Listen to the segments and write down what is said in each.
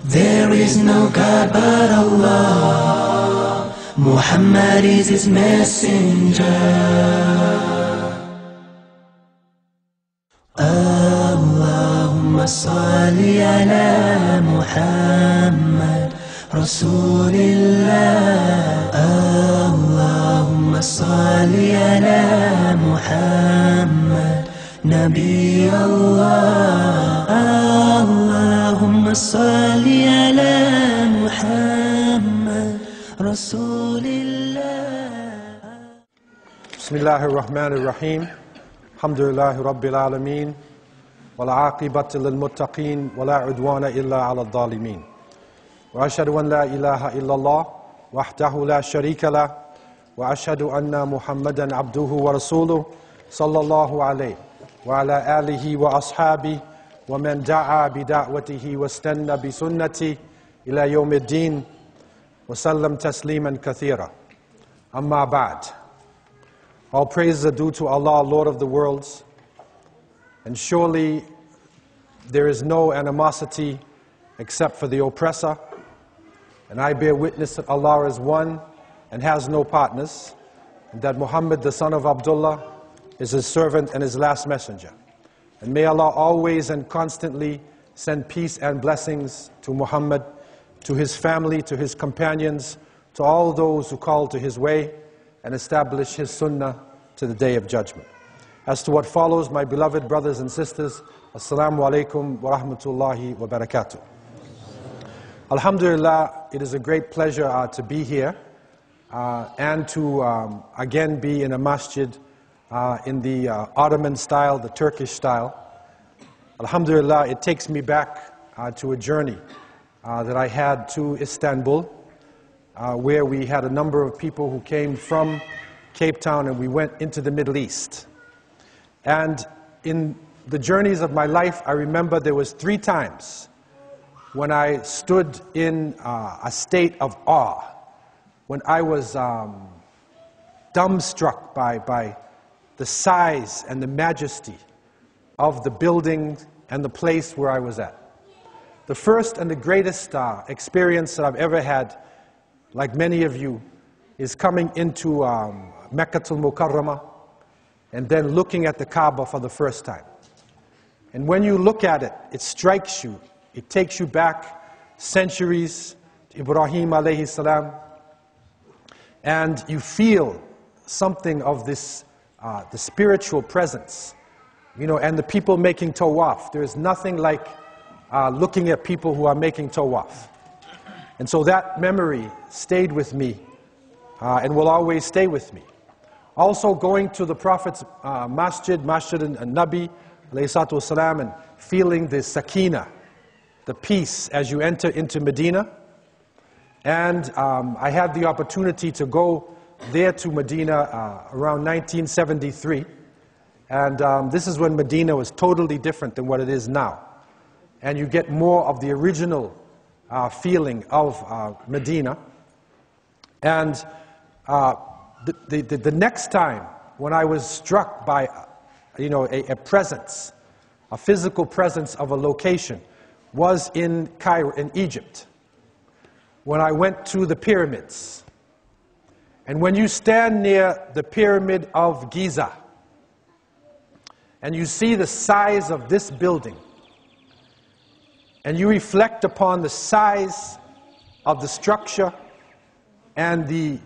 There is no God but Allah. Muhammad is His messenger. Allahumma salli ala Muhammad Rasulillah. Allahumma salli ala Muhammad Nabi Allah. Allahumma salli ala Muhammad Rasulillah. Bismillahir Rahmanir Rahim. Alhamdulillahi Rabbil Alameen. والعاقبة للمتقين ولا عدوان إلا على الظالمين وأشهد أن لا إله إلا الله وحده لا شريك له وأشهد أن محمدا عبده ورسوله صلى الله عليه وعلى آله وأصحابه ومن دعا بدعوته واستنى بسنته إلى يوم الدين وسلم تسليما كثيرا. أما بعد. All praise are due to Allah, Lord of the worlds. And surely there is no animosity except for the oppressor. And I bear witness that Allah is one and has no partners, and that Muhammad, the son of Abdullah, is His servant and His last messenger. And may Allah always and constantly send peace and blessings to Muhammad, to his family, to his companions, to all those who call to his way and establish his sunnah to the day of judgment. As to what follows, my beloved brothers and sisters, Assalamu alaikum wa rahmatullahi wa barakatuh. Alhamdulillah, it is a great pleasure to be here and to again be in a masjid in the Ottoman style, the Turkish style. Alhamdulillah, it takes me back to a journey that I had to Istanbul, where we had a number of people who came from Cape Town and we went into the Middle East. And in the journeys of my life, I remember there was 3 times when I stood in a state of awe, when I was dumbstruck by the size and the majesty of the building and the place where I was at. The first and the greatest experience that I've ever had, like many of you, is coming into Meccatul Mukarramah and then looking at the Kaaba for the first time. And when you look at it, it strikes you. It takes you back centuries to Ibrahim alayhi salam. And you feel something of this, the spiritual presence. You know, and the people making tawaf. There is nothing like looking at people who are making tawaf. And so that memory stayed with me and will always stay with me. Also going to the Prophet's Masjid al-Nabi ﷺ, and feeling the sakina, the peace as you enter into Medina. And I had the opportunity to go there to Medina around 1973. And this is when Medina was totally different than what it is now. And you get more of the original feeling of Medina. And the next time when I was struck by, a presence, a physical presence of a location, was in Cairo, in Egypt, when I went to the pyramids. And when you stand near the pyramid of Giza, and you see the size of this building, and you reflect upon the size of the structure and the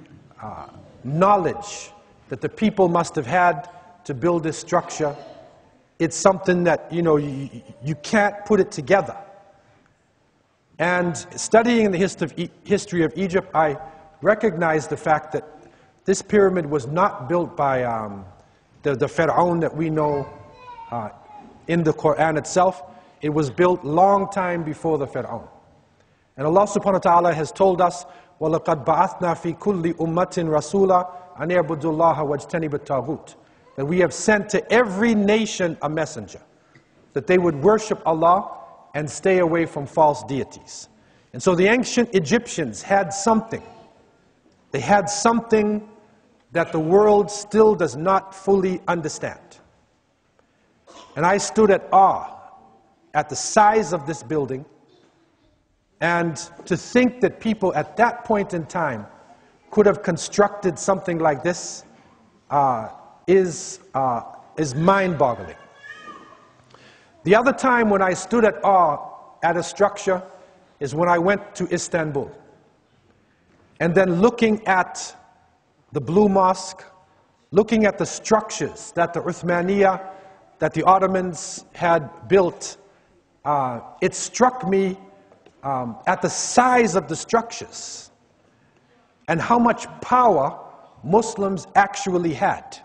knowledge that the people must have had to build this structure, it's something that, you can't put it together. And studying the history of Egypt, I recognized the fact that this pyramid was not built by the Pharaoh that we know in the Quran itself. It was built long time before the Pharaoh. And Allah subhanahu wa ta'ala has told us, وَلَقَدْ بَعَثْنَا فِي كُلِّ أُمَّةٍ رَسُولًا أَنْ يَعْبُدُوا اللَّهَ وَاجْتَنِبُوا الطَّاغُوتَ. That we have sent to every nation a messenger, that they would worship Allah and stay away from false deities. And so the ancient Egyptians had something. They had something that the world still does not fully understand. And I stood at awe at the size of this building, And to think that people at that point in time could have constructed something like this is mind-boggling. The other time when I stood at awe at a structure is when I went to Istanbul. And then looking at the Blue Mosque, looking at the structures that the Uthmaniyya, that the Ottomans had built, it struck me at the size of the structures and how much power Muslims actually had.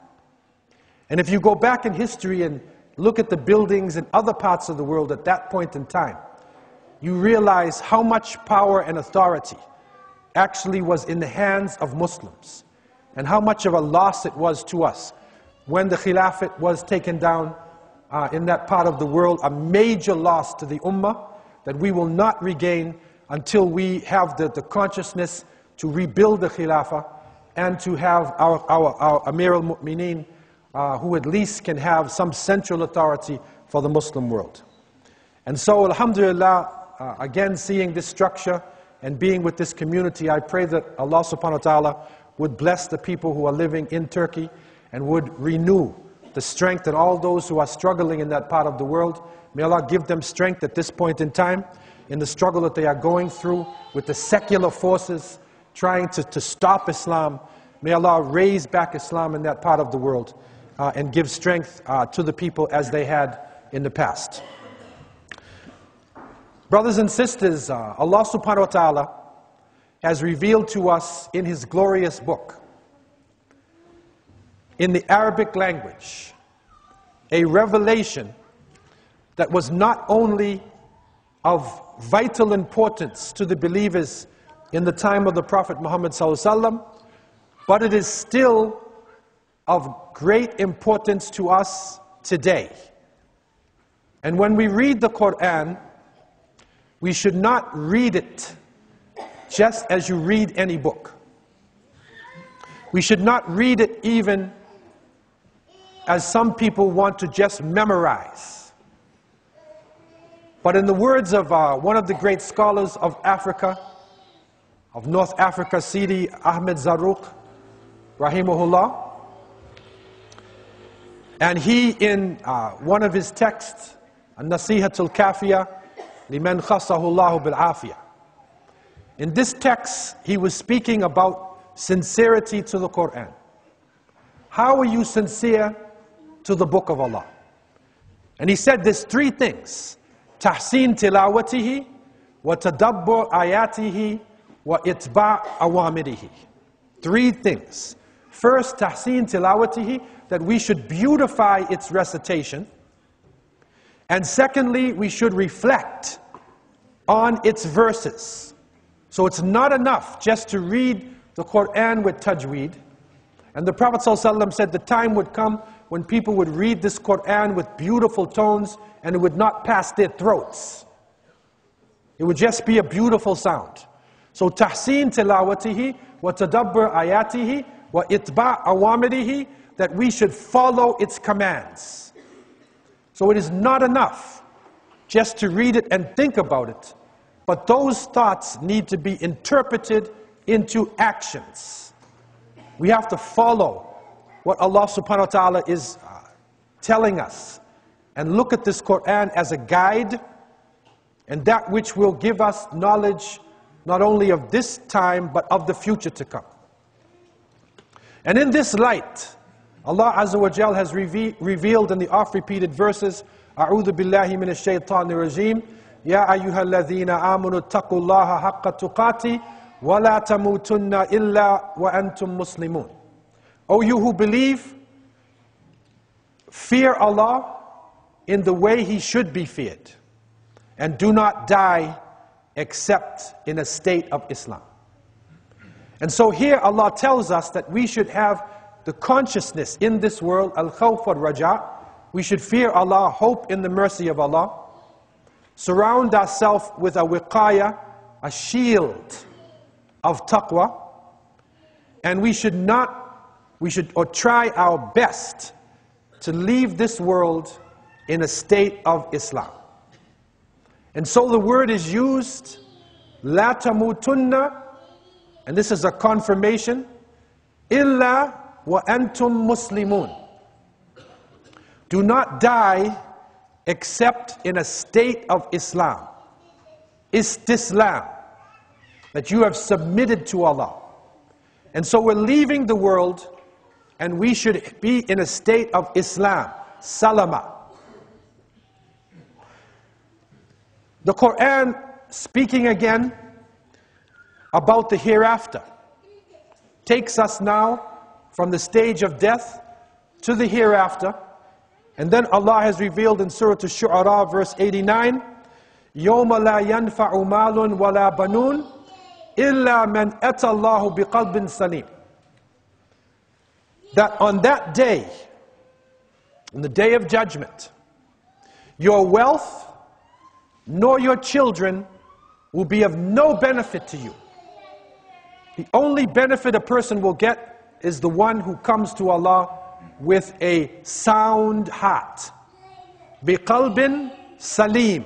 And if you go back in history and look at the buildings in other parts of the world at that point in time, you realize how much power and authority actually was in the hands of Muslims, and how much of a loss it was to us when the Khilafat was taken down in that part of the world, a major loss to the Ummah that we will not regain until we have the consciousness to rebuild the Khilafah and to have our Amir al-Mu'mineen who at least can have some central authority for the Muslim world. And so, alhamdulillah, again seeing this structure and being with this community, I pray that Allah subhanahu wa ta'ala would bless the people who are living in Turkey and would renew the strength in all those who are struggling in that part of the world. May Allah give them strength at this point in time in the struggle that they are going through with the secular forces trying to stop Islam. May Allah raise back Islam in that part of the world and give strength to the people as they had in the past. Brothers and sisters, Allah subhanahu wa ta'ala has revealed to us in His glorious book, in the Arabic language, a revelation that was not only of vital importance to the believers in the time of the Prophet Muhammad ﷺ, but it is still of great importance to us today. And when we read the Quran, we should not read it just as you read any book. We should not read it even as some people want to just memorize. But in the words of one of the great scholars of Africa, of North Africa, Sidi Ahmed Zarruq, rahimahullah, and he in one of his texts, An-Nasihatul Kafiyah, Liman Khassahu Allahu Bil Afiyah. In this text, he was speaking about sincerity to the Quran. How are you sincere to the Book of Allah? And he said there's three things: tahsin tilawatihi, wa tadabbur ayatihi, wa itba' awamirihi. Three things. First, tahsin tilawatihi, that we should beautify its recitation. And secondly, we should reflect on its verses. So it's not enough just to read the Quran with tajweed. And the Prophet ﷺ said the time would come when people would read this Quran with beautiful tones and it would not pass their throats. It would just be a beautiful sound. So tahsin tilawatihi wa tadabbur ayatihi wa itba' awamirihi, that we should follow its commands. So it is not enough just to read it and think about it, but those thoughts need to be interpreted into actions. We have to follow what Allah subhanahu wa ta'ala is telling us and look at this Quran as a guide and that which will give us knowledge not only of this time but of the future to come. And in this light, Allah Azza wa Jal has revealed in the oft-repeated verses, A'udhu billahi minash shaitanir rajim, Ya ayyuhalladhina amanu taqullaha haqqa tuqati, wa la tamutunna illa wa antum muslimun. O you who believe, fear Allah in the way He should be feared, and do not die except in a state of Islam. And so here Allah tells us that we should have the consciousness in this world, al-khawf wal-raja. We should fear Allah, hope in the mercy of Allah. Surround ourselves with a wiqaya, a shield of taqwa. And we should try our best to leave this world in a state of Islam. And so the word is used La tamutunna, and this is a confirmation, illa wa antum muslimun. Do not die except in a state of Islam. Istislam, that you have submitted to Allah. And so we're leaving the world, and we should be in a state of Islam, salama. The Quran, speaking again about the hereafter, takes us now from the stage of death to the hereafter. And then Allah has revealed in Surah Ash-Shu'ara, verse 89, يَوْمَ لَا يَنْفَعُ مَالٌ وَلَا بَنُونَ إِلَّا مَنْ أَتَى اللَّهُ بِقَلْبٍ سَلِيمٍ. That on that day, on the day of judgment, your wealth nor your children will be of no benefit to you. The only benefit a person will get is the one who comes to Allah with a sound heart. بِقَلْبٍ salim.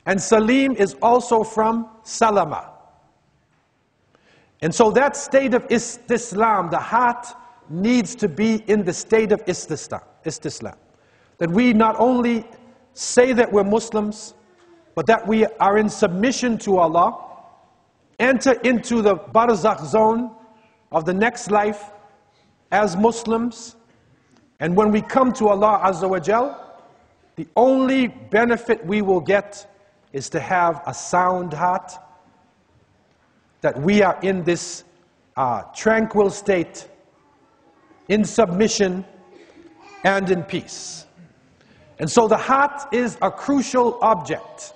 And salim is also from salama. And so that state of istislam, the heart needs to be in the state of istislam. That we not only say that we're Muslims, but that we are in submission to Allah, enter into the barzakh zone of the next life as Muslims, and when we come to Allah Azza wa Jal, the only benefit we will get is to have a sound heart, that we are in this tranquil state, in submission and in peace. And so the heart is a crucial object.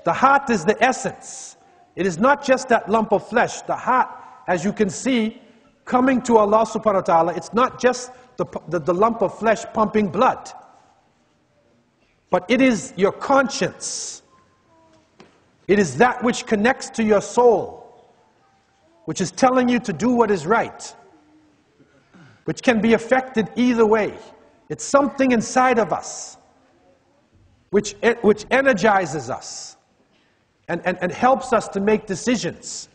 The heart is the essence. It is not just that lump of flesh. The heart, as you can see, coming to Allah subhanahu wa ta'ala, it's not just the lump of flesh pumping blood, but it is your conscience. It is that which connects to your soul, which is telling you to do what is right, which can be affected either way. It's something inside of us which energizes us and helps us to make decisions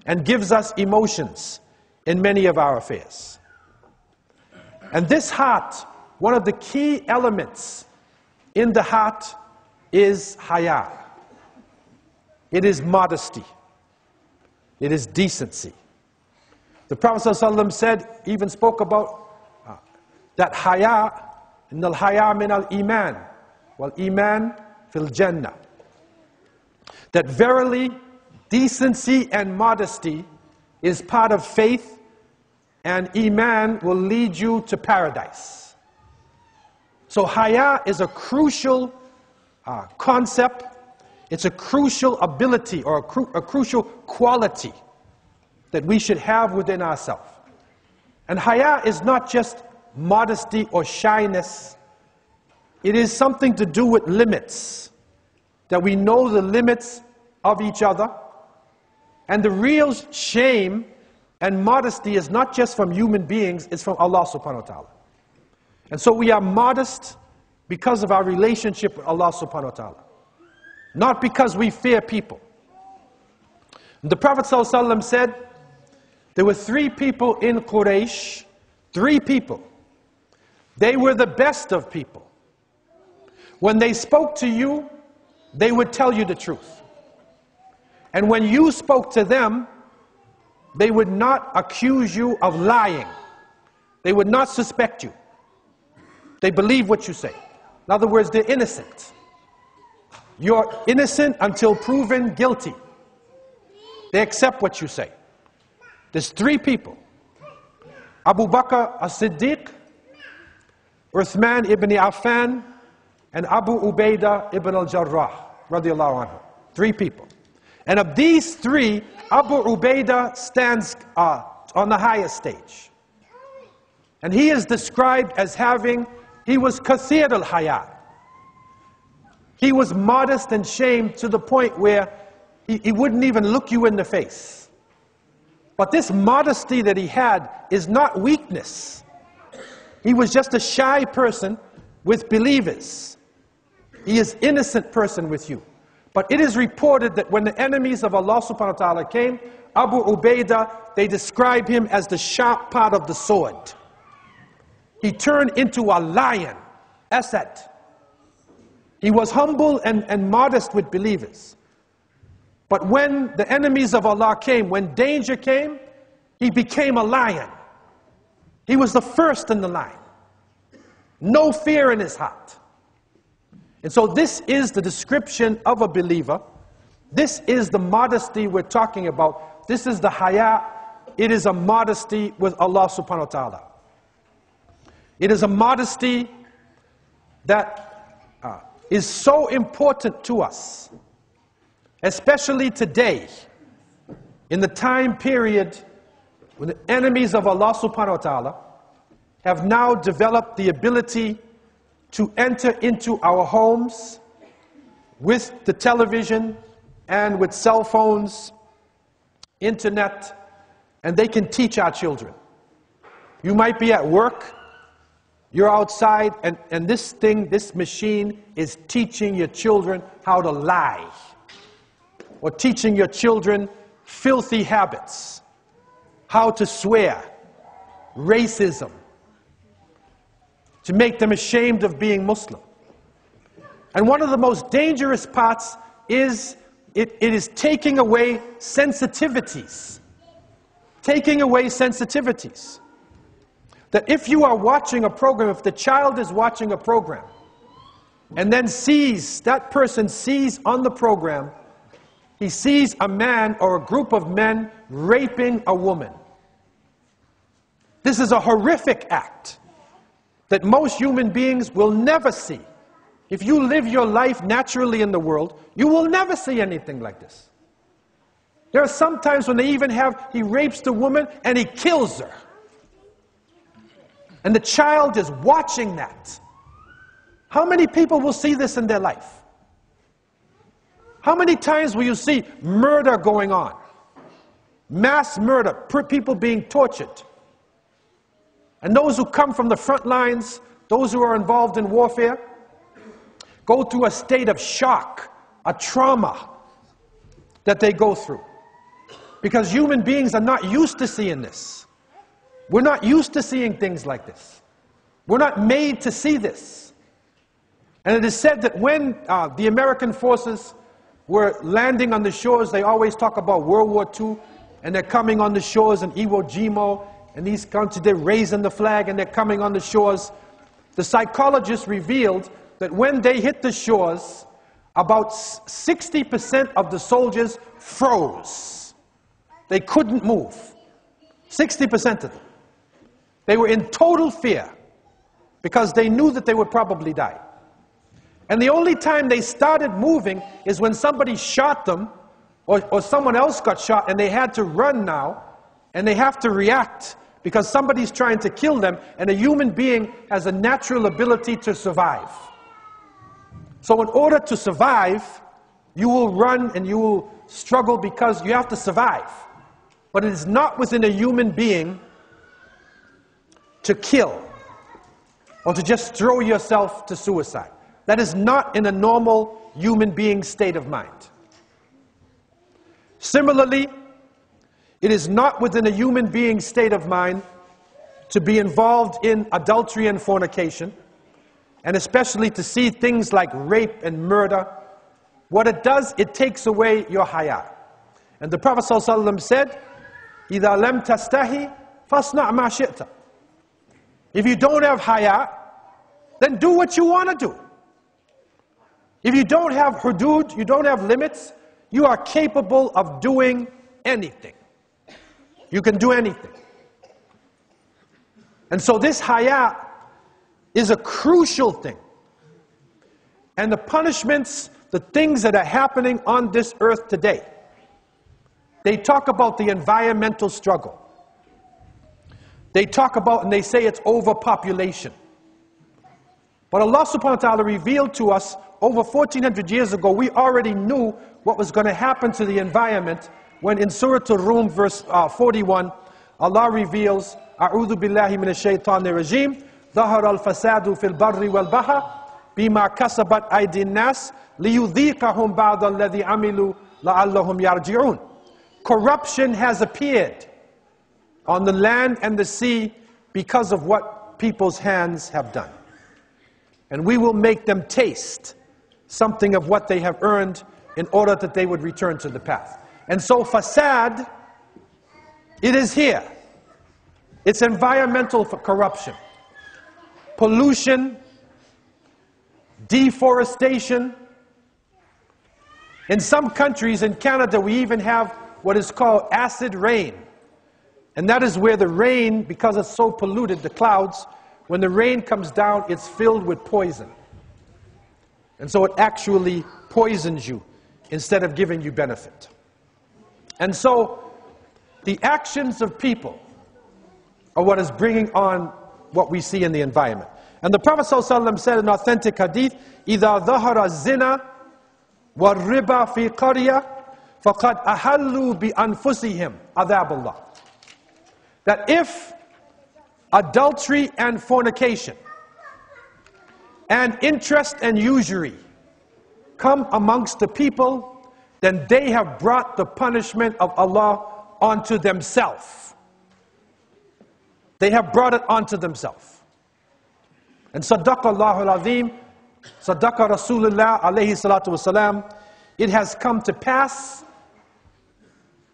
and gives us emotions in many of our affairs. And this heart, one of the key elements in the heart is haya. It is modesty. It is decency. The Prophet ﷺ said, even spoke about that haya, innal haya min al iman, wal iman fil jannah. That verily, decency and modesty is part of faith, and iman will lead you to paradise. So haya is a crucial concept. It's a crucial ability or a crucial quality that we should have within ourselves. And haya is not just modesty or shyness. It is something to do with limits, that we know the limits of each other. And the real shame and modesty is not just from human beings, it's from Allah subhanahu wa ta'ala. And so we are modest because of our relationship with Allah subhanahu wa ta'ala, not because we fear people. And the Prophet ﷺ said, there were 3 people in Quraysh, 3 people. They were the best of people. When they spoke to you, they would tell you the truth. And when you spoke to them, they would not accuse you of lying. They would not suspect you. They believe what you say. In other words, they're innocent. You're innocent until proven guilty. They accept what you say. There's 3 people. Abu Bakr as-Siddiq, Uthman ibn Affan, and Abu Ubaidah ibn al-Jarrah, radiallahu anhu. 3 people. And of these 3, Abu Ubaidah stands on the highest stage. And he is described as he was kathir al-haya. He was modest and shamed to the point where he wouldn't even look you in the face. But this modesty that he had is not weakness. He was just a shy person with believers. He is an innocent person with you. But it is reported that when the enemies of Allah subhanahu wa ta'ala came, Abu Ubaidah, they describe him as the sharp part of the sword. He turned into a lion, Asad. He was humble and modest with believers. But when the enemies of Allah came, when danger came, he became a lion. He was the first in the line. No fear in his heart. And so this is the description of a believer. This is the modesty we're talking about. This is the haya. It is a modesty with Allah subhanahu wa ta'ala. It is a modesty that is so important to us, especially today, in the time period when the enemies of Allah subhanahu wa ta'ala have now developed the ability to enter into our homes with the television and with cell phones, internet, and they can teach our children. You might be at work, you're outside, and this machine is teaching your children how to lie, or teaching your children filthy habits, how to swear, racism, to make them ashamed of being Muslim. And one of the most dangerous parts is it is taking away sensitivities. Taking away sensitivities. That if you are watching a program, if the child is watching a program, and then that person sees on the program, he sees a man or a group of men raping a woman. This is a horrific act that most human beings will never see. If you live your life naturally in the world, you will never see anything like this. There are some times when he rapes the woman and he kills her. And the child is watching that. How many people will see this in their life? How many times will you see murder going on? Mass murder, people being tortured. And those who come from the front lines, those who are involved in warfare, go through a state of shock, a trauma that they go through. Because human beings are not used to seeing this. We're not used to seeing things like this. We're not made to see this. And it is said that when the American forces were landing on the shores, they always talk about World War II, and they're coming on the shores in Iwo Jima, and these countries, they're raising the flag and they're coming on the shores. The psychologists revealed that when they hit the shores, about 60% of the soldiers froze. They couldn't move. 60% of them. They were in total fear because they knew that they would probably die. And the only time they started moving is when somebody shot them or someone else got shot and they had to run now and they have to react because somebody's trying to kill them, and a human being has a natural ability to survive. So in order to survive, you will run and you will struggle because you have to survive. But it is not within a human being to kill or to just throw yourself to suicide. That is not in a normal human being's state of mind. Similarly, it is not within a human being's state of mind to be involved in adultery and fornication, and especially to see things like rape and murder. What it does, it takes away your haya. And the Prophet ﷺ said, إِذَا لَمْ تَسْتَحِي فَاصْنَعْ مَا شِئْتَ. If you don't have haya, then do what you want to do. If you don't have hudud, you don't have limits, you are capable of doing anything. You can do anything. And so this haya is a crucial thing. And the punishments, the things that are happening on this earth today, they talk about the environmental struggle. They talk about, and they say it's overpopulation. But Allah subhanahu wa ta'ala revealed to us over 1400 years ago, we already knew what was going to happen to the environment when in Surah Al-Rum verse 41, Allah reveals, أعوذ بالله من الشيطان الرجيم ظهر الفساد في البر والبحر بِمَا كَسَبَتْ أَيْدِي النَّاسِ لِيُذِيقَهُمْ بَعْضَ الَّذِي عَمِلُوا لَعَلَّهُمْ يَرْجِعُونَ. Corruption has appeared on the land and the sea because of what people's hands have done. And we will make them taste something of what they have earned in order that they would return to the path. And so fasad, it is here. It's environmental corruption, pollution, deforestation. In some countries, in Canada, we even have what is called acid rain. And that is where the rain, because it's so polluted, the clouds, when the rain comes down, it's filled with poison. And so it actually poisons you instead of giving you benefit. And so the actions of people are what is bringing on what we see in the environment. And the Prophet ﷺ said in authentic hadith, إِذَا ظَهَرَ الزِّنَا وَالرِّبَى فِي قَرْيَةٍ فَقَدْ أَحَلُّوا بِأَنفُسِهِمْ عَذَابَ اللَّهِ. That if adultery and fornication and interest and usury come amongst the people, then they have brought the punishment of Allah onto themselves. They have brought it onto themselves. And Sadaqa Allahu al-Azim, Sadaqa Rasulullah alayhi salatu wasalam, it has come to pass,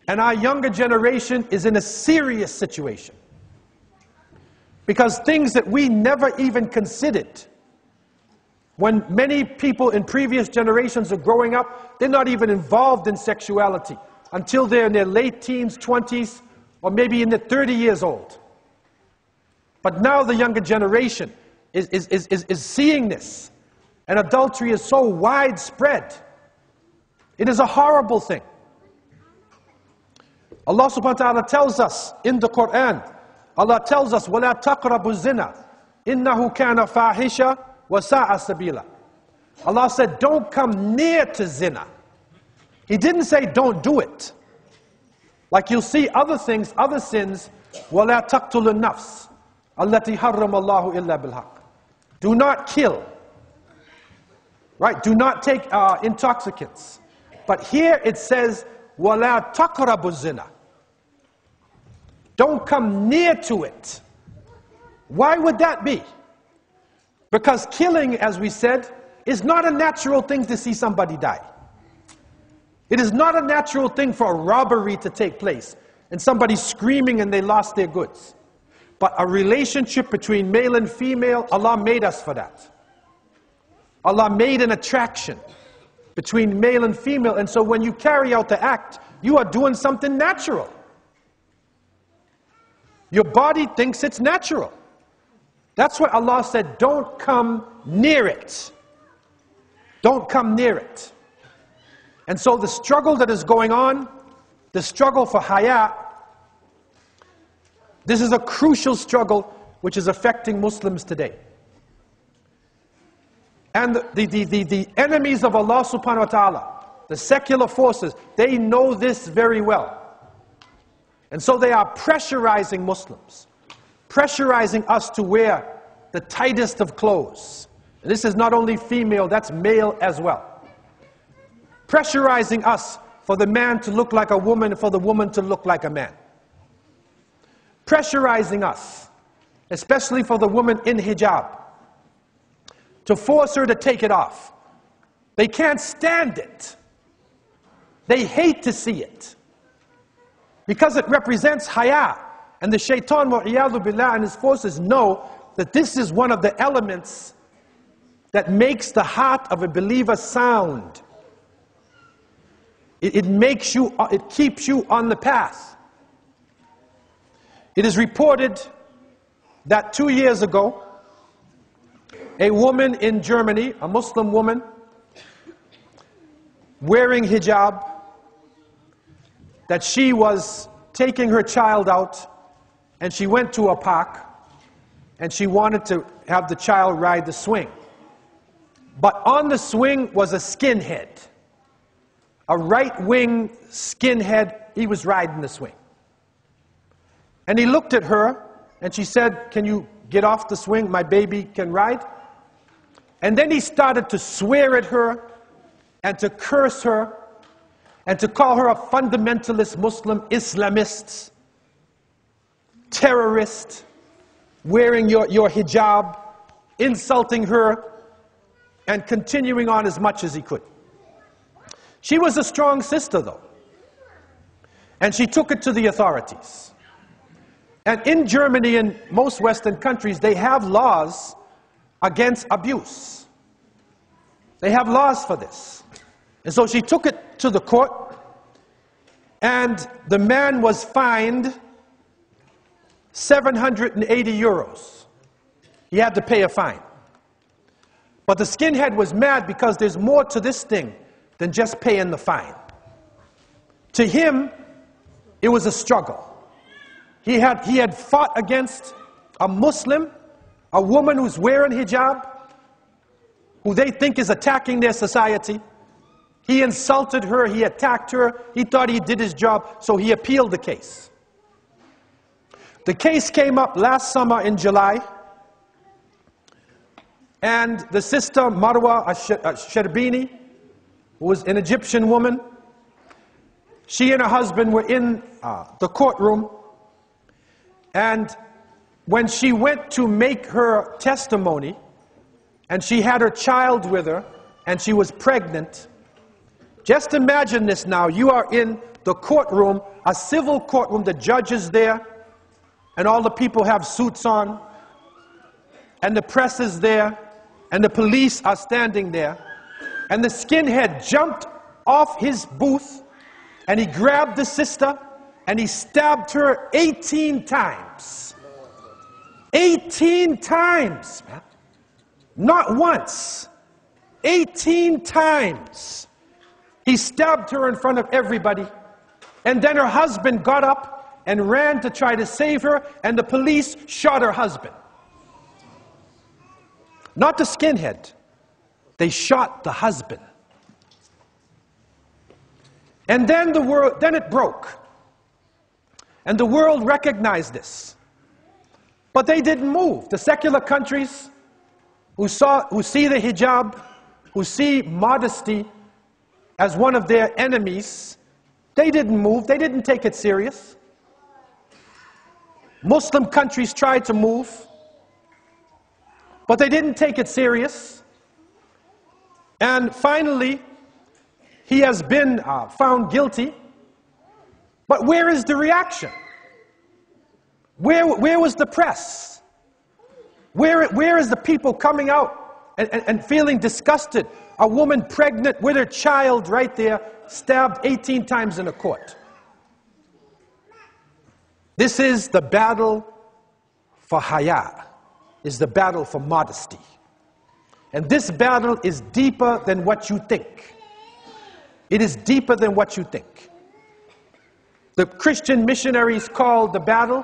and our younger generation is in a serious situation. Because things that we never even considered, when many people in previous generations are growing up, they're not even involved in sexuality until they're in their late teens, 20s, or maybe in their 30 years old. But now the younger generation is seeing this. And adultery is so widespread. It is a horrible thing. Allah subhanahu wa ta'ala tells us in the Quran, Allah tells us, وَلَا تَقْرَبُوا الزِّنَا إِنَّهُ كَانَ فَاحِشًا وَسَاءَ سَبِيلًا. Allah said, don't come near to zina. He didn't say don't do it. Like you'll see other things, other sins, وَلَا تَقْتُلُوا النَّفْسِ الَّتِي حَرَّمَ اللَّهُ إِلَّا بِالْحَقِّ. Do not kill. Right? Do not take intoxicants. But here it says, وَلَا تَقْرَبُوا الزِّنَا. Don't come near to it. Why would that be? Because killing, as we said, is not a natural thing to see somebody die. It is not a natural thing for a robbery to take place and somebody screaming and they lost their goods. But a relationship between male and female, Allah made us for that. Allah made an attraction between male and female, and so when you carry out the act, you are doing something natural. Your body thinks it's natural. That's why Allah said, don't come near it. Don't come near it. And so the struggle that is going on, the struggle for haya, this is a crucial struggle which is affecting Muslims today. And the enemies of Allah subhanahu wa ta'ala, the secular forces, they know this very well. And so they are pressurizing Muslims, pressurizing us to wear the tightest of clothes. And this is not only female, that's male as well. Pressurizing us for the man to look like a woman, for the woman to look like a man. Pressurizing us, especially for the woman in hijab, to force her to take it off. They can't stand it. They hate to see it. Because it represents haya. And the shaitan, wa'iyadhu billah, and his forces know that this is one of the elements that makes the heart of a believer sound. It keeps you on the path. It is reported that 2 years ago, a woman in Germany, a Muslim woman, wearing hijab, that she was taking her child out, and she went to a park, and she wanted to have the child ride the swing. But on the swing was a skinhead, a right-wing skinhead. He was riding the swing. And he looked at her, and she said, "Can you get off the swing? My baby can ride." And then he started to swear at her and to curse her and to call her a fundamentalist Muslim, Islamist, terrorist, wearing your hijab, insulting her, and continuing on as much as he could. She was a strong sister, though, and she took it to the authorities. And in Germany and most Western countries, they have laws against abuse. They have laws for this. And so she took it to the court, and the man was fined 780 euros. He had to pay a fine. But the skinhead was mad because there's more to this thing than just paying the fine. To him, it was a struggle. He had fought against a Muslim, a woman who's wearing hijab, who they think is attacking their society. He insulted her, he attacked her, he thought he did his job, so he appealed the case. The case came up last summer in July, and the sister Marwa Sherbini, who was an Egyptian woman, she and her husband were in the courtroom, and when she went to make her testimony, and she had her child with her, and she was pregnant. Just imagine this now. You are in the courtroom, a civil courtroom, the judge is there, and all the people have suits on, and the press is there, and the police are standing there, and the skinhead jumped off his booth, and he grabbed the sister, and he stabbed her 18 times. 18 times, man. Not once. 18 times. He stabbed her in front of everybody. And then her husband got up and ran to try to save her, and the police shot her husband. Not the skinhead. They shot the husband. And then it broke. And the world recognized this. But they didn't move. The secular countries who see the hijab, who see modesty as one of their enemies, they didn't move. They didn't take it serious. Muslim countries tried to move, but they didn't take it serious. And finally, he has been found guilty. But where is the reaction? Where was the press? Where is the people coming out and feeling disgusted? A woman pregnant with her child right there, stabbed 18 times in a court. This is the battle for haya, is the battle for modesty. And this battle is deeper than what you think. It is deeper than what you think. The Christian missionaries called the battle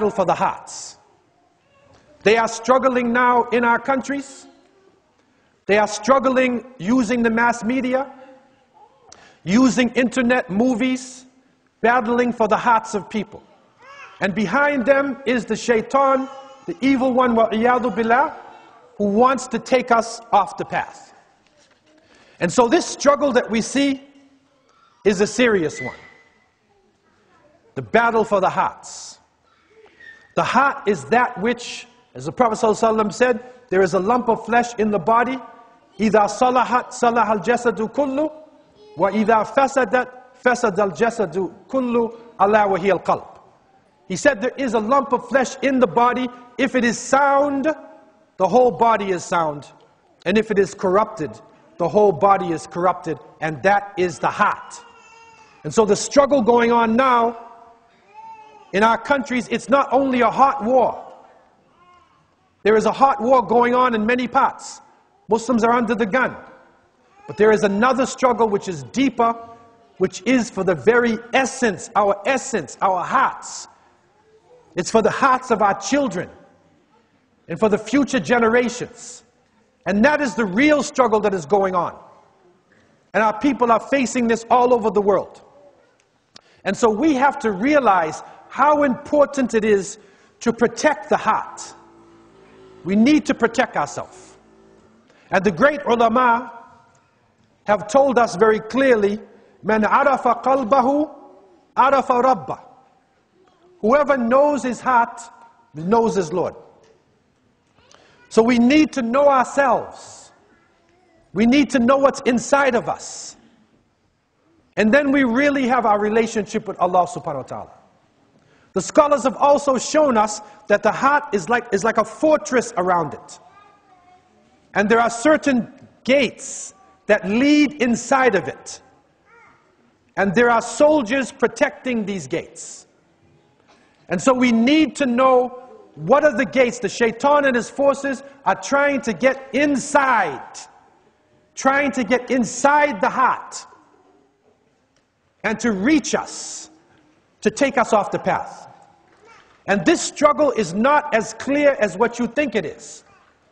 for the hearts. They are struggling now in our countries. They are struggling using the mass media, using internet, movies, battling for the hearts of people. And behind them is the shaitan, the evil one, wa'iyadu billah, who wants to take us off the path. And so this struggle that we see is a serious one. The battle for the hearts. The heart is that which, as the Prophet ﷺ said, there is a lump of flesh in the body. إِذَا صَلَحَتْ صَلَحَ الْجَسَدُ كُلُّ وَإِذَا فَسَدَتْ فَسَدَ الْجَسَدُ كُلُّ أَلَا وَهِيَ الْقَلْبُ. He said there is a lump of flesh in the body. If it is sound, the whole body is sound. And if it is corrupted, the whole body is corrupted. And that is the heart. And so the struggle going on now in our countries, it's not only a hot war. There is a hot war going on in many parts. Muslims are under the gun. But there is another struggle which is deeper, which is for the very essence, our hearts. It's for the hearts of our children and for the future generations. And that is the real struggle that is going on. And our people are facing this all over the world. And so we have to realize how important it is to protect the heart. We need to protect ourselves. And the great ulama have told us very clearly, "Man arafa qalbahu, arafa rabbah." Whoever knows his heart, knows his Lord. So we need to know ourselves. We need to know what's inside of us. And then we really have our relationship with Allah subhanahu wa ta'ala. The scholars have also shown us that the heart is like a fortress around it. And there are certain gates that lead inside of it. And there are soldiers protecting these gates. And so we need to know what are the gates. The shaitan and his forces are trying to get inside. Trying to get inside the heart. And to reach us. To take us off the path. And this struggle is not as clear as what you think it is.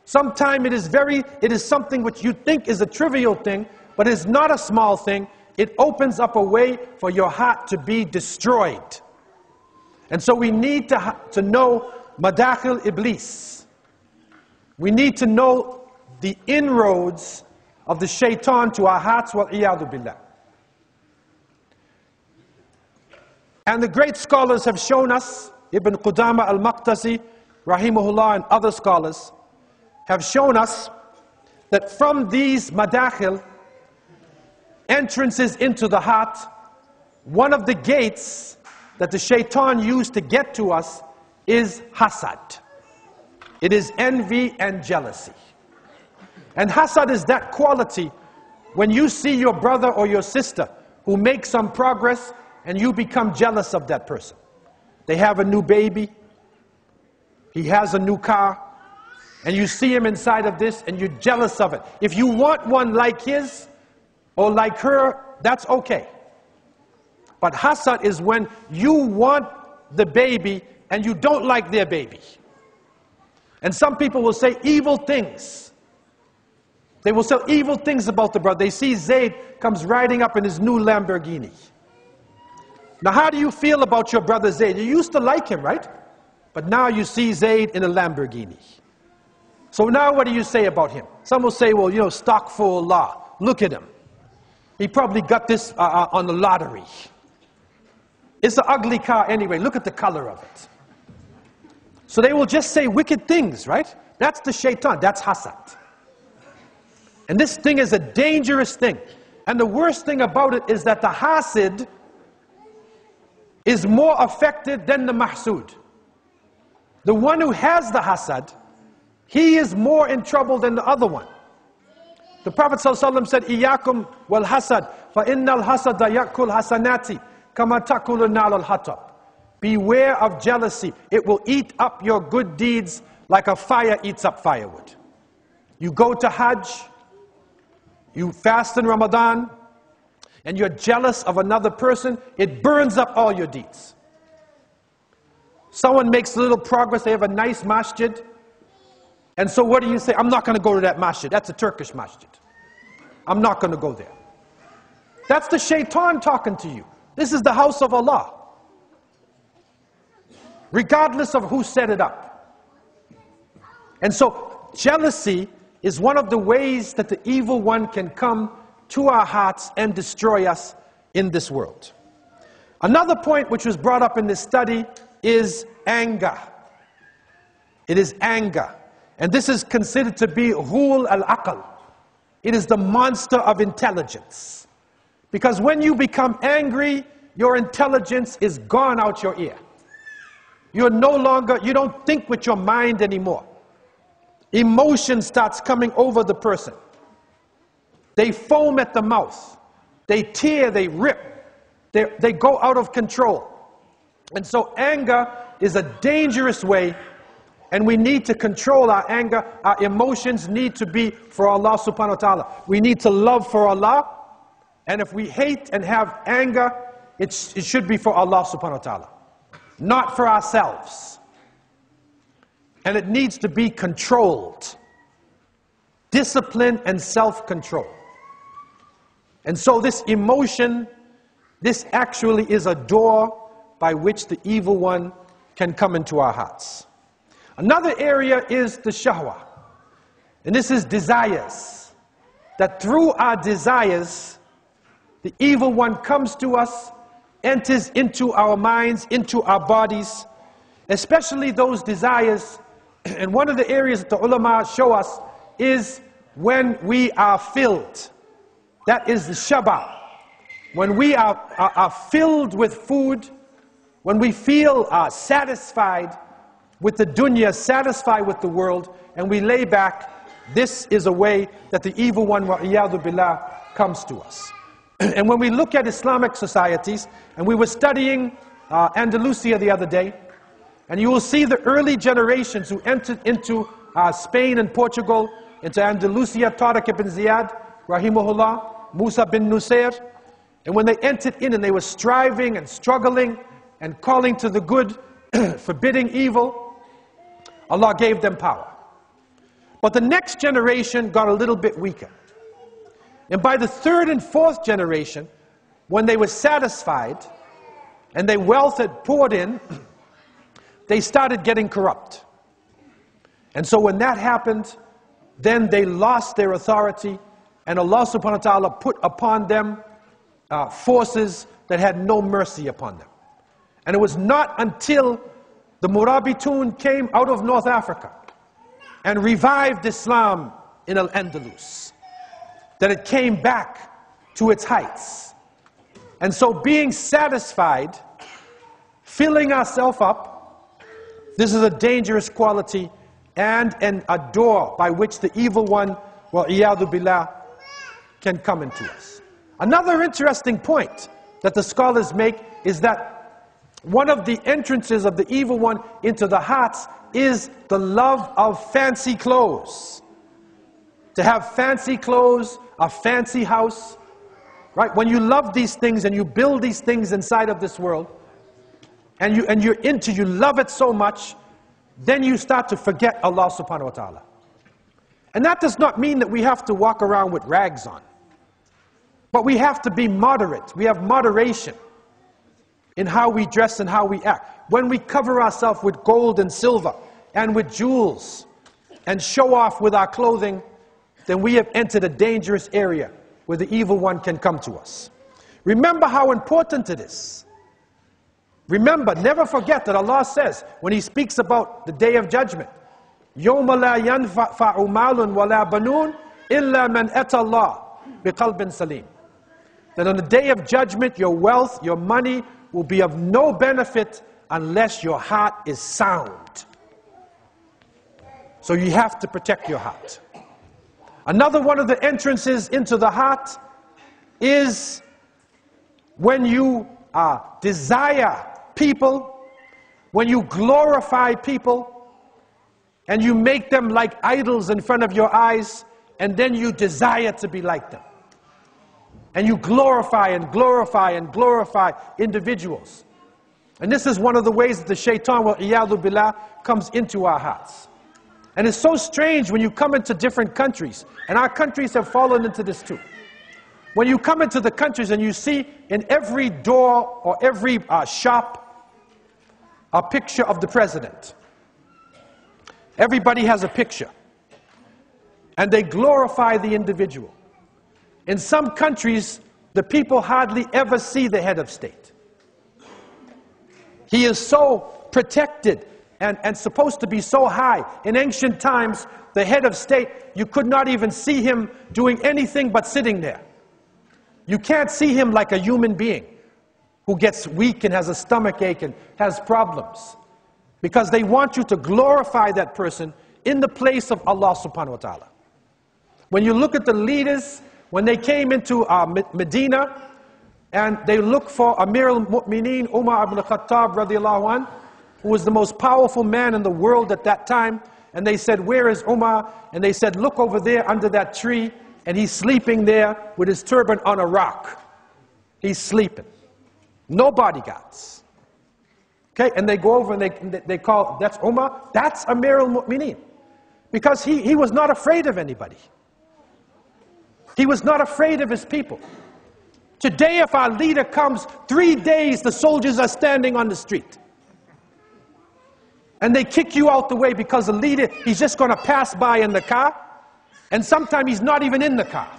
Sometimes it is something which you think is a trivial thing, but it's not a small thing. It opens up a way for your heart to be destroyed. And so we need to know Madakhil Iblis. We need to know the inroads of the shaitan to our hearts, wal-iyadu billah. And the great scholars have shown us, Ibn Qudama al-Maqdisi, rahimahullah, and other scholars, have shown us that from these madakhil, entrances into the heart, one of the gates that the shaitan used to get to us is hasad. It is envy and jealousy. And hasad is that quality when you see your brother or your sister who makes some progress and you become jealous of that person. They have a new baby, he has a new car, and you see him inside of this and you're jealous of it. If you want one like his or like her, that's okay. But hasad is when you want the baby and you don't like their baby. And some people will say evil things. They will say evil things about the brother. They see Zayd comes riding up in his new Lamborghini. Now how do you feel about your brother Zayd? You used to like him, right? But now you see Zayd in a Lamborghini. So now what do you say about him? Some will say, well, astaghfirullah, look at him. He probably got this on the lottery. It's an ugly car anyway, look at the color of it. So they will just say wicked things, right? That's the shaitan, that's hasad. And this thing is a dangerous thing. And the worst thing about it is that the hasid is more affected than the mahsud. The one who has the hasad, he is more in trouble than the other one. The Prophet ﷺ said, "Iyakum wal hasad, fa innal hasada yakul hasanati, kama takulu nal al hatab." Beware of jealousy. It will eat up your good deeds like a fire eats up firewood. You go to Hajj, you fast in Ramadan, and you're jealous of another person, it burns up all your deeds. Someone makes a little progress, they have a nice masjid, and so what do you say? I'm not going to go to that masjid. That's a Turkish masjid. I'm not going to go there. That's the shaitan talking to you. This is the house of Allah. Regardless of who set it up. And so jealousy is one of the ways that the evil one can come to our hearts and destroy us in this world. Another point which was brought up in this study is anger. It is anger. And this is considered to be ghul al-aql. It is the monster of intelligence. Because when you become angry, your intelligence is gone out your ear. You don't think with your mind anymore. Emotion starts coming over the person. They foam at the mouth. They tear, they rip. They go out of control. And so anger is a dangerous way, and we need to control our anger. Our emotions need to be for Allah subhanahu wa ta'ala. We need to love for Allah, and if we hate and have anger, it should be for Allah subhanahu wa ta'ala, not for ourselves. And it needs to be controlled. Discipline and self-control. And so this emotion, this actually is a door by which the evil one can come into our hearts. Another area is the shahwa. And this is desires. That through our desires, the evil one comes to us, enters into our minds, into our bodies, especially those desires. And one of the areas that the ulama show us is when we are filled. That is the shaba. When we are filled with food, when we feel satisfied with the dunya, satisfied with the world, and we lay back, this is a way that the evil one, wa'iyadu billah, comes to us. And when we look at Islamic societies, and we were studying Andalusia the other day, and you will see the early generations who entered into Spain and Portugal, into Andalusia, Tariq ibn Ziyad, rahimahullah, Musa bin Nusayr, and when they entered in and they were striving and struggling and calling to the good, forbidding evil, Allah gave them power. But the next generation got a little bit weaker. And by the third and fourth generation, when they were satisfied and their wealth had poured in, they started getting corrupt. And so when that happened, then they lost their authority, and Allah subhanahu wa ta'ala put upon them forces that had no mercy upon them. And it was not until the Murabitun came out of North Africa and revived Islam in Al-Andalus that it came back to its heights. And so being satisfied, filling ourselves up, this is a dangerous quality and a door by which the evil one, wa'iyadu billah, can come into us. Another interesting point that the scholars make is that one of the entrances of the evil one into the hearts is the love of fancy clothes. To have fancy clothes, a fancy house, right? When you love these things and you build these things inside of this world, and you love it so much, then you start to forget Allah subhanahu wa ta'ala. And that does not mean that we have to walk around with rags on. But we have to be moderate. We have moderation in how we dress and how we act. When we cover ourselves with gold and silver and with jewels and show off with our clothing, then we have entered a dangerous area where the evil one can come to us. Remember how important it is. Remember, never forget that Allah says, when He speaks about the Day of Judgment, يَوْمَ لَا يَنْفَعُ مَالٌ وَلَا بَنُونَ إِلَّا مَنْ أَتَى اللَّهِ بِقَلْبٍ سَلِيمٍ. That on the Day of Judgment, your wealth, your money will be of no benefit unless your heart is sound. So you have to protect your heart. Another one of the entrances into the heart is when you desire people, when you glorify people, and you make them like idols in front of your eyes, and then you desire to be like them. And you glorify and glorify and glorify individuals. And this is one of the ways that the shaitan, wa'iyadu billah, comes into our hearts. And it's so strange when you come into different countries, and our countries have fallen into this too. When you come into the countries and you see in every door or every shop a picture of the president. Everybody has a picture. And they glorify the individual. In some countries, the people hardly ever see the head of state. He is so protected and supposed to be so high. In ancient times, the head of state, you could not even see him doing anything but sitting there. You can't see him like a human being who gets weak and has a stomach ache and has problems. Because they want you to glorify that person in the place of Allah subhanahu wa ta'ala. When you look at the leaders, when they came into Medina, and they looked for Amir al-Mu'mineen, Umar ibn al-Khattab radiallahu anh, who was the most powerful man in the world at that time, and they said, "Where is Umar?" And they said, "Look over there under that tree, and he's sleeping there with his turban on a rock. He's sleeping. No bodyguards." Okay, and they go over and they call, "That's Umar, that's Amir al-Mu'mineen." Because he was not afraid of anybody. He was not afraid of his people. Today, if our leader comes, 3 days the soldiers are standing on the street. And they kick you out the way because the leader, he's just going to pass by in the car. And sometimes he's not even in the car.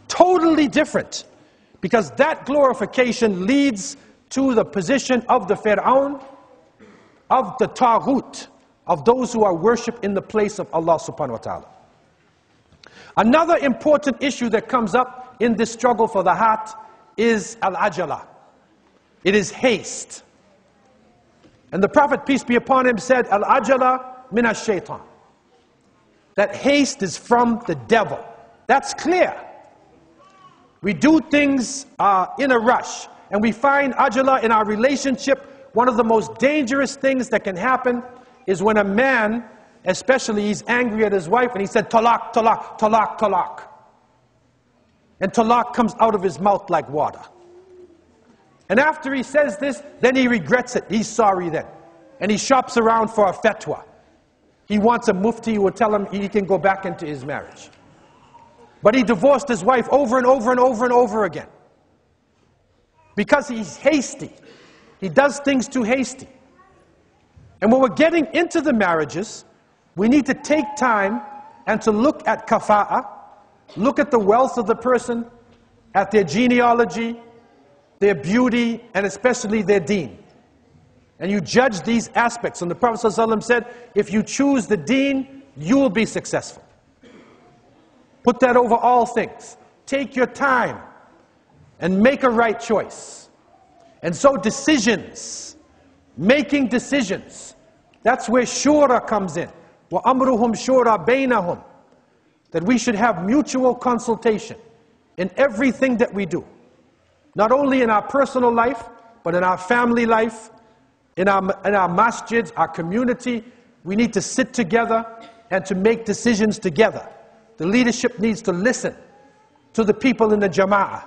Totally different. Because that glorification leads to the position of the Fir'aun, of the Taghut, of those who are worshipped in the place of Allah subhanahu wa ta'ala. Another important issue that comes up in this struggle for the heart is al-ajala. It is haste. And the Prophet, peace be upon him, said, al-ajala min ash-shaytan. That haste is from the devil. That's clear. We do things in a rush, and we find ajala in our relationship. One of the most dangerous things that can happen is when a man, especially, he's angry at his wife and he said, talaq, talaq, talaq, talaq. And talaq comes out of his mouth like water. And after he says this, then he regrets it. He's sorry then. And he shops around for a fatwa. He wants a mufti who will tell him he can go back into his marriage. But he divorced his wife over and over and over and over again. Because he's hasty. He does things too hasty. And when we're getting into the marriages, we need to take time and to look at kafa'a, look at the wealth of the person, at their genealogy, their beauty, and especially their deen. And you judge these aspects. And the Prophet ﷺ said, if you choose the deen, you will be successful. Put that over all things. Take your time and make a right choice. And so decisions, making decisions, that's where shura comes in. وَأَمْرُهُمْ شُورَى بَيْنَهُمْ. That we should have mutual consultation in everything that we do. Not only in our personal life, but in our family life, in our masjids, our community. We need to sit together and to make decisions together. The leadership needs to listen to the people in the jama'ah.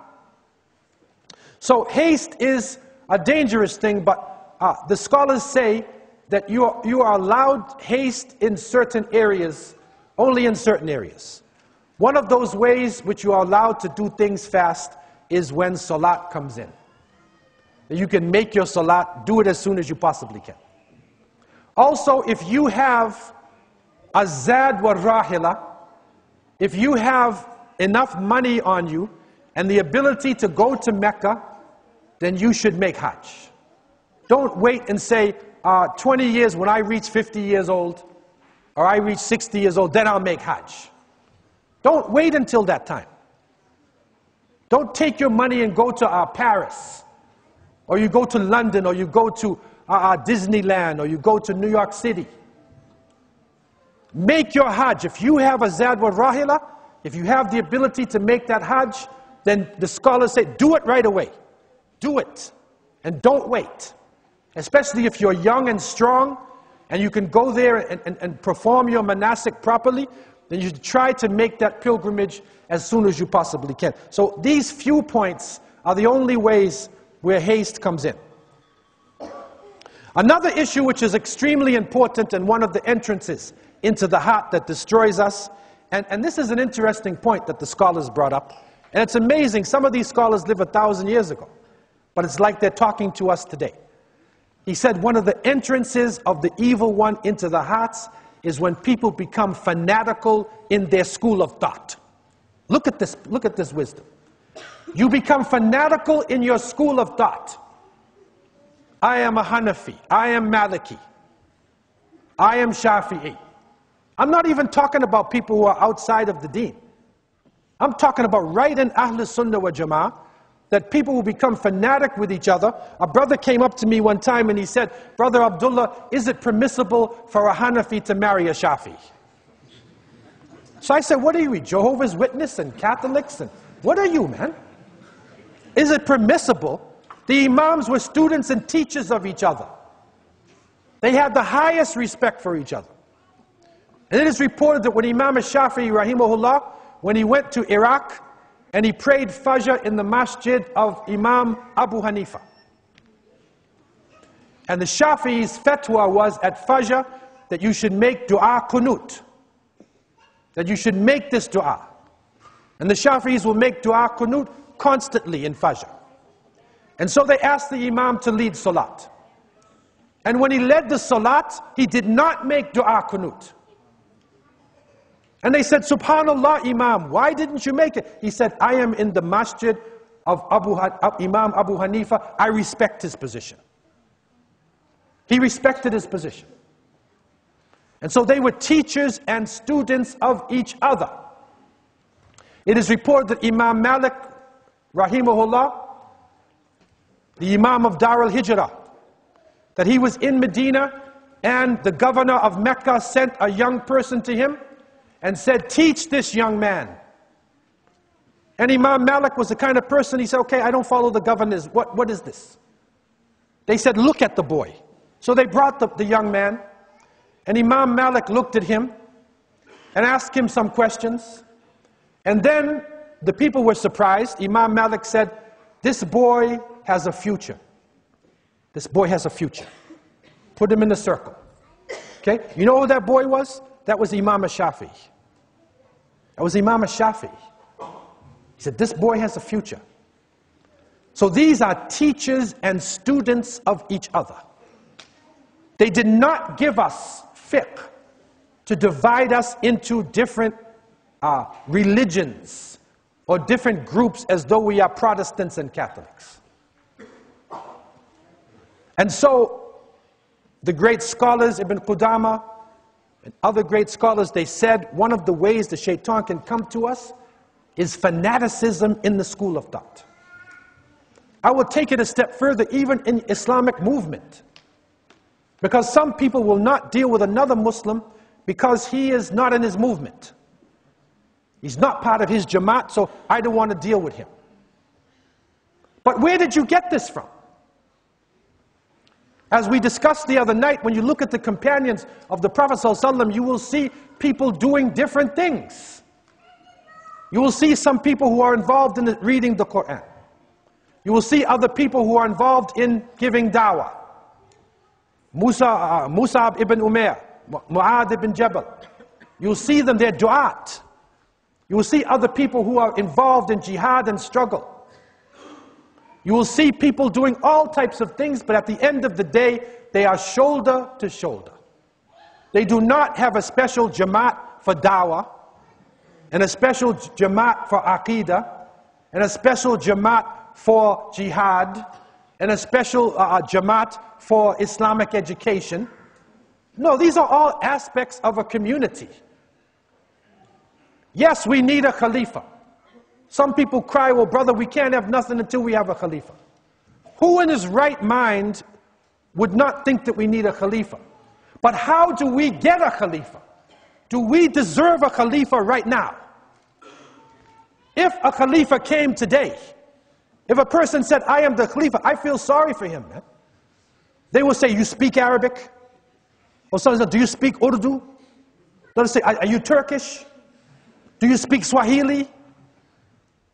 So haste is a dangerous thing, but the scholars say that you are allowed haste in certain areas, only in certain areas. One of those ways which you are allowed to do things fast is when salat comes in. You can make your salat, do it as soon as you possibly can. Also, if you have a zad wa rahila, if you have enough money on you and the ability to go to Mecca, then you should make Hajj. Don't wait and say, 20 years when I reach 50 years old, or I reach 60 years old, then I'll make Hajj. Don't wait until that time. Don't take your money and go to Paris, or you go to London, or you go to Disneyland, or you go to New York City. Make your Hajj. If you have a Zad wa Rahila, if you have the ability to make that Hajj, then the scholars say, do it right away. Do it. And don't wait. Especially if you're young and strong, and you can go there and perform your manasik properly, then you should try to make that pilgrimage as soon as you possibly can. So these few points are the only ways where haste comes in. Another issue which is extremely important and one of the entrances into the heart that destroys us, and this is an interesting point that the scholars brought up, and it's amazing, some of these scholars lived 1,000 years ago, but it's like they're talking to us today. He said one of the entrances of the evil one into the hearts is when people become fanatical in their school of thought. Look at this wisdom. You become fanatical in your school of thought. I am a Hanafi, I am Maliki, I am Shafi'i. I'm not even talking about people who are outside of the deen. I'm talking about right in Ahl Sunnah wa Jama'ah, that people will become fanatic with each other. A brother came up to me one time and he said, Brother Abdullah, is it permissible for a Hanafi to marry a Shafi? So I said, what are you, Jehovah's Witness and Catholics? And what are you, man? Is it permissible? The Imams were students and teachers of each other. They had the highest respect for each other. And it is reported that when Imam al-Shafi'i, rahimahullah, when he went to Iraq, and he prayed Fajr in the masjid of Imam Abu Hanifa. And the Shafi'i's fatwa was at Fajr that you should make dua qunut. That you should make this dua. And the Shafi'is will make dua qunut constantly in Fajr. And so they asked the Imam to lead Salat. And when he led the salat, he did not make dua qunut. And they said, Subhanallah, Imam, why didn't you make it? He said, I am in the masjid of Imam Abu Hanifa. I respect his position. He respected his position. And so they were teachers and students of each other. It is reported that Imam Malik, rahimahullah, the Imam of Dar al-Hijrah, that he was in Medina and the governor of Mecca sent a young person to him and said, teach this young man. And Imam Malik was the kind of person, he said, okay, I don't follow the governors. What is this? They said, look at the boy. So they brought the young man, and Imam Malik looked at him and asked him some questions. And then the people were surprised. Imam Malik said, this boy has a future. This boy has a future. Put him in a circle. Okay? You know who that boy was? That was Imam Shafi'i. That was Imam Shafi'i. He said, this boy has a future. So these are teachers and students of each other. They did not give us fiqh to divide us into different religions or different groups as though we are Protestants and Catholics. And so the great scholars, Ibn Qudama and other great scholars, they said one of the ways the shaitan can come to us is fanaticism in the school of thought. I will take it a step further, even in Islamic movement. Because some people will not deal with another Muslim because he is not in his movement. He's not part of his Jamaat, so I don't want to deal with him. But where did you get this from? As we discussed the other night, when you look at the companions of the Prophet ﷺ, you will see people doing different things. You will see some people who are involved in reading the Quran. You will see other people who are involved in giving da'wah. Musab ibn Umair, Mu'adh ibn Jabal. You will see them, they're du'at. You will see other people who are involved in jihad and struggle. You will see people doing all types of things, but at the end of the day, they are shoulder to shoulder. They do not have a special jamaat for da'wah, and a special jamaat for aqidah, and a special jamaat for jihad, and a special jamaat for Islamic education. No, these are all aspects of a community. Yes, we need a khalifa. Some people cry, well, brother, we can't have nothing until we have a khalifa. Who in his right mind would not think that we need a khalifa? But how do we get a khalifa? Do we deserve a khalifa right now? If a khalifa came today, if a person said, I am the khalifa, I feel sorry for him, man. They will say, you speak Arabic? Or someone says, do you speak Urdu? Let us say, are you Turkish? Do you speak Swahili?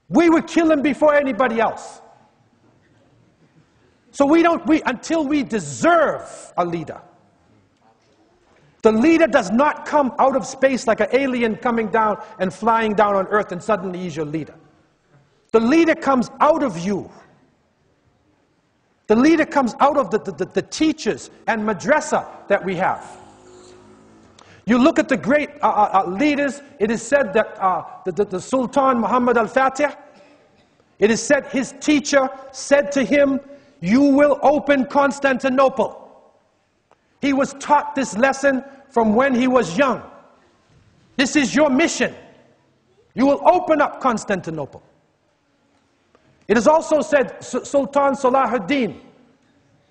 We would kill him before anybody else. So until we deserve a leader. The leader does not come out of space like an alien coming down and flying down on earth and suddenly he's your leader. The leader comes out of you. The leader comes out of the teachers and madrasa that we have. You look at the great leaders, it is said that the Sultan Muhammad al-Fatih, it is said his teacher said to him, you will open Constantinople. He was taught this lesson from when he was young. This is your mission. You will open up Constantinople. It is also said Sultan Salahuddin,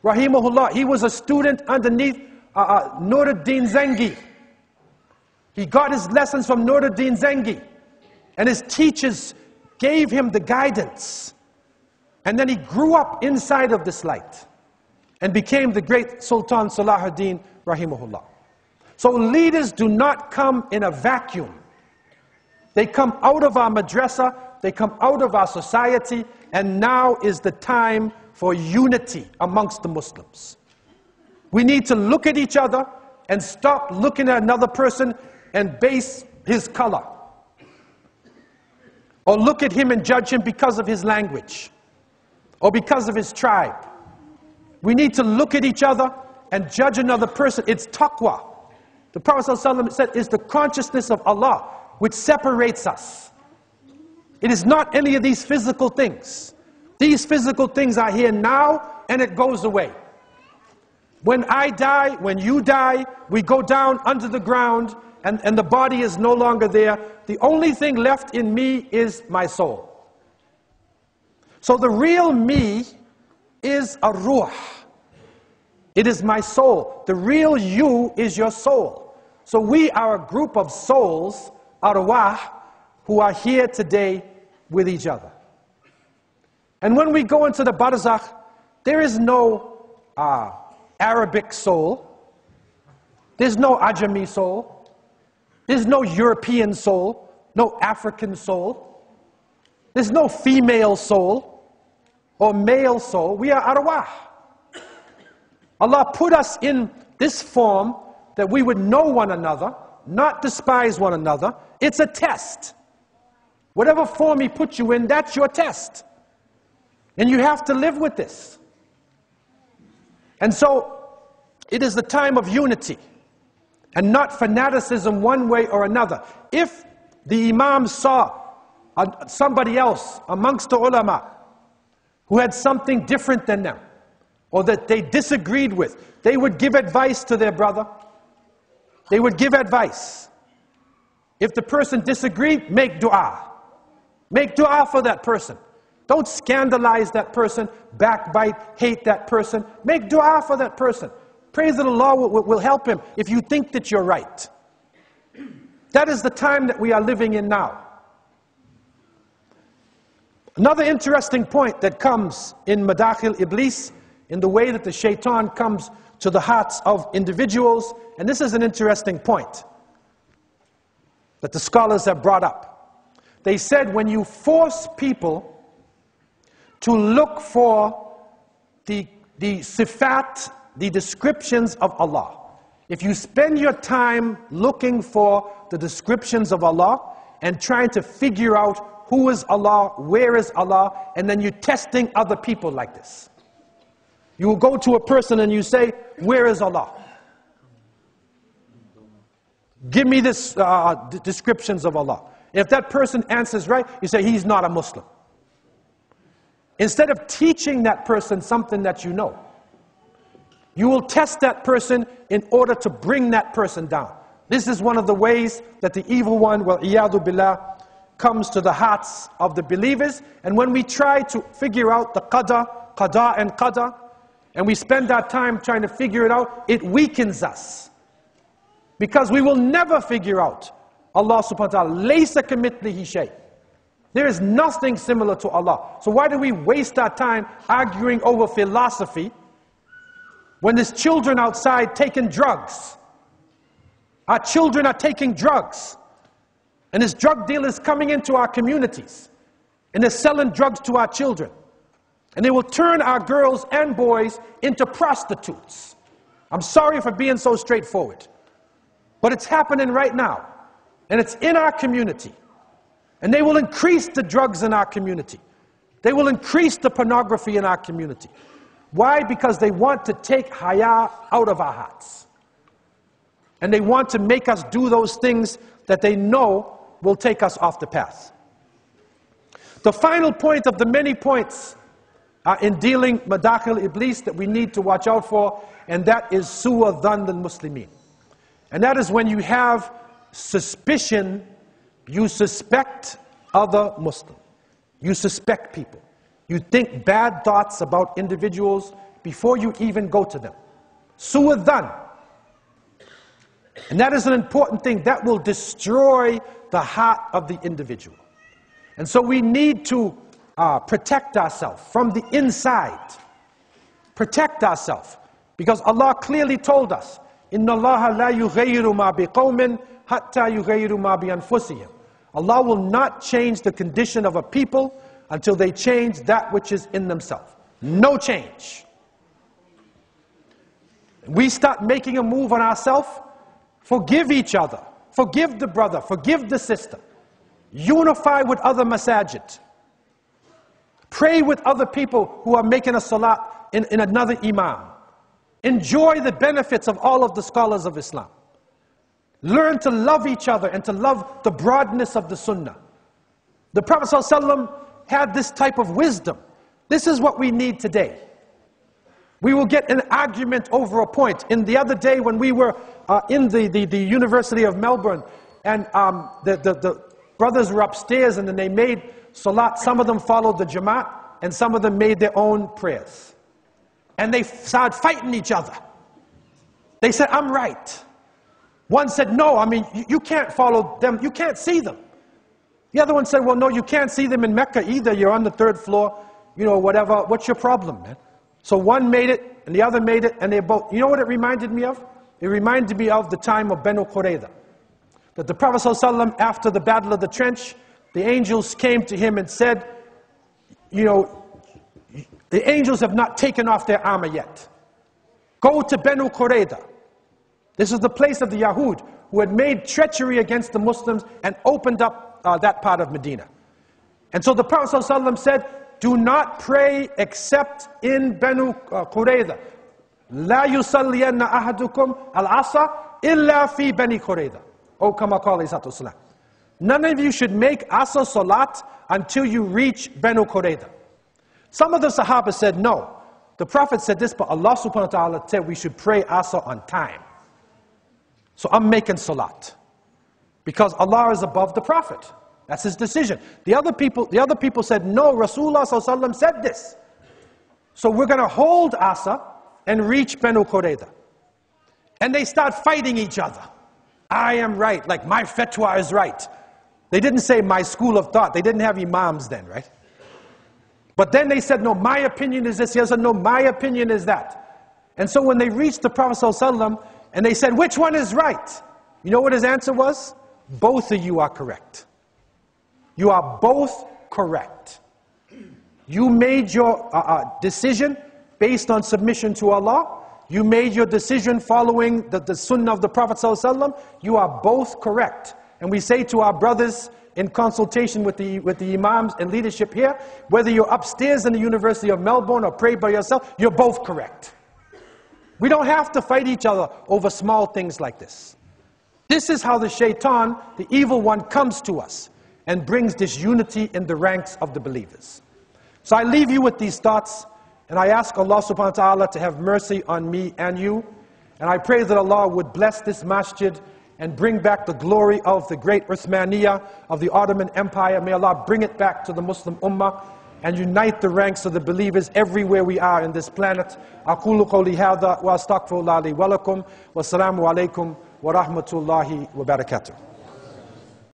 rahimahullah, he was a student underneath Nuruddin Zengi. He got his lessons from Nuruddin Zengi. And his teachers gave him the guidance. And then he grew up inside of this light and became the great Sultan Salahuddin, rahimahullah. So leaders do not come in a vacuum. They come out of our madrasa, they come out of our society, and now is the time for unity amongst the Muslims. We need to look at each other and stop looking at another person and base his color. Or look at him and judge him because of his language. Or because of his tribe. We need to look at each other and judge another person, it's taqwa. The Prophet ﷺ said, it's the consciousness of Allah which separates us. It is not any of these physical things. These physical things are here now and it goes away. When I die, when you die, we go down under the ground and the body is no longer there. The only thing left in me is my soul. So the real me is a ruh. It is my soul. The real you is your soul. So we are a group of souls, arwah, who are here today with each other. And when we go into the barzakh, there is no Arabic soul. There's no Ajami soul. There's no European soul. No African soul. There's no female soul or male soul. We are arwah. Allah put us in this form that we would know one another, not despise one another. It's a test. Whatever form He put you in, that's your test. And you have to live with this. And so, it is the time of unity, and not fanaticism one way or another. If the Imam saw somebody else amongst the ulama who had something different than them, or that they disagreed with, they would give advice to their brother. They would give advice. If the person disagreed, make dua. Make dua for that person. Don't scandalize that person, backbite, hate that person. Make dua for that person. Pray that Allah will help him if you think that you're right. That is the time that we are living in now. Another interesting point that comes in Madakhil Iblis, in the way that the shaitan comes to the hearts of individuals, and this is an interesting point that the scholars have brought up. They said when you force people to look for the sifat, the descriptions of Allah, if you spend your time looking for the descriptions of Allah and trying to figure out who is Allah, where is Allah, and then you're testing other people like this. You will go to a person and you say, where is Allah? Give me this descriptions of Allah. If that person answers right, you say, he's not a Muslim. Instead of teaching that person something that you know, you will test that person in order to bring that person down. This is one of the ways that the evil one, wal-iyadu billah, comes to the hearts of the believers. And when we try to figure out the qada and qadar, and we spend our time trying to figure it out, it weakens us. Because we will never figure out Allah subhanahu wa ta'ala. Laysa kamithlihi shay. There is nothing similar to Allah. So why do we waste our time arguing over philosophy when there's children outside taking drugs? Our children are taking drugs. And there's drug dealers coming into our communities. And they're selling drugs to our children. And they will turn our girls and boys into prostitutes. I'm sorry for being so straightforward. But it's happening right now. And it's in our community. And they will increase the drugs in our community. They will increase the pornography in our community. Why? Because they want to take haya out of our hearts. And they want to make us do those things that they know will take us off the path. The final point of the many points in dealing Madakhil Iblis that we need to watch out for, and that is Su'a Dhann al-Muslimin. And that is when you have suspicion, you suspect other Muslims. You suspect people. You think bad thoughts about individuals before you even go to them. Su'a Dhann. And that is an important thing. That will destroy the heart of the individual. And so we need to protect ourselves from the inside. Protect ourselves. Because Allah clearly told us, Inna Allah la yughayyiru ma biqawmin hatta yughayyiru ma bi anfusihim. Allah will not change the condition of a people until they change that which is in themselves. No change. We start making a move on ourselves. Forgive each other. Forgive the brother. Forgive the sister. Unify with other masajid. Pray with other people who are making a salat in another imam. Enjoy the benefits of all of the scholars of Islam. Learn to love each other and to love the broadness of the Sunnah. The Prophet ﷺ had this type of wisdom. This is what we need today. We will get an argument over a point. In the other day when we were in the University of Melbourne, and the brothers were upstairs and then they made salat. Some of them followed the Jamaat and some of them made their own prayers. And they started fighting each other. They said, I'm right. One said, no, I mean, you can't follow them. You can't see them. The other one said, well, no, you can't see them in Mecca either. You're on the 3rd floor, you know, whatever. What's your problem, man? So one made it and the other made it and they both, you know what it reminded me of? It reminded me of the time of Banu Qurayza. That the Prophet ﷺ, after the Battle of the Trench, the angels came to him and said, you know, the angels have not taken off their armor yet. Go to Banu Qurayza. This is the place of the Yahud who had made treachery against the Muslims and opened up that part of Medina. And so the Prophet ﷺ said, do not pray except in Banu Qurayza. La yusalliyanna ahadukum al-asa illa fi Bani Qurayza. O kama qala alayhi salatu wasalam. None of you should make Asr Salat until you reach Banu Qurayza. Some of the Sahaba said no. The Prophet said this, but Allah subhanahu wa ta'ala said we should pray Asr on time. So I'm making Salat. Because Allah is above the Prophet. That's his decision. The other people said no, Rasulullah sallallahu alaihi wasallam said this. So we're going to hold Asr and reach Banu Qurayza. And they start fighting each other. I am right, like my fatwa is right. They didn't say my school of thought. They didn't have imams then, right? But then they said, no, my opinion is this. He said, no, my opinion is that. And so when they reached the Prophet ﷺ and they said, which one is right? You know what his answer was? Both of you are correct. You are both correct. You made your decision based on submission to Allah. You made your decision following the sunnah of the Prophet ﷺ. You are both correct. And we say to our brothers in consultation with the imams and leadership here, whether you're upstairs in the University of Melbourne or pray by yourself, you're both correct. We don't have to fight each other over small things like this. This is how the shaitan, the evil one, comes to us and brings disunity in the ranks of the believers. So I leave you with these thoughts. And I ask Allah subhanahu wa ta'ala to have mercy on me and you. And I pray that Allah would bless this masjid and bring back the glory of the great Uthmaniyya of the Ottoman Empire. May Allah bring it back to the Muslim Ummah and unite the ranks of the believers everywhere we are in this planet. أقول قولي هذا وأستغفر الله لي ولكم والسلام عليكم ورحمة الله وبركاته.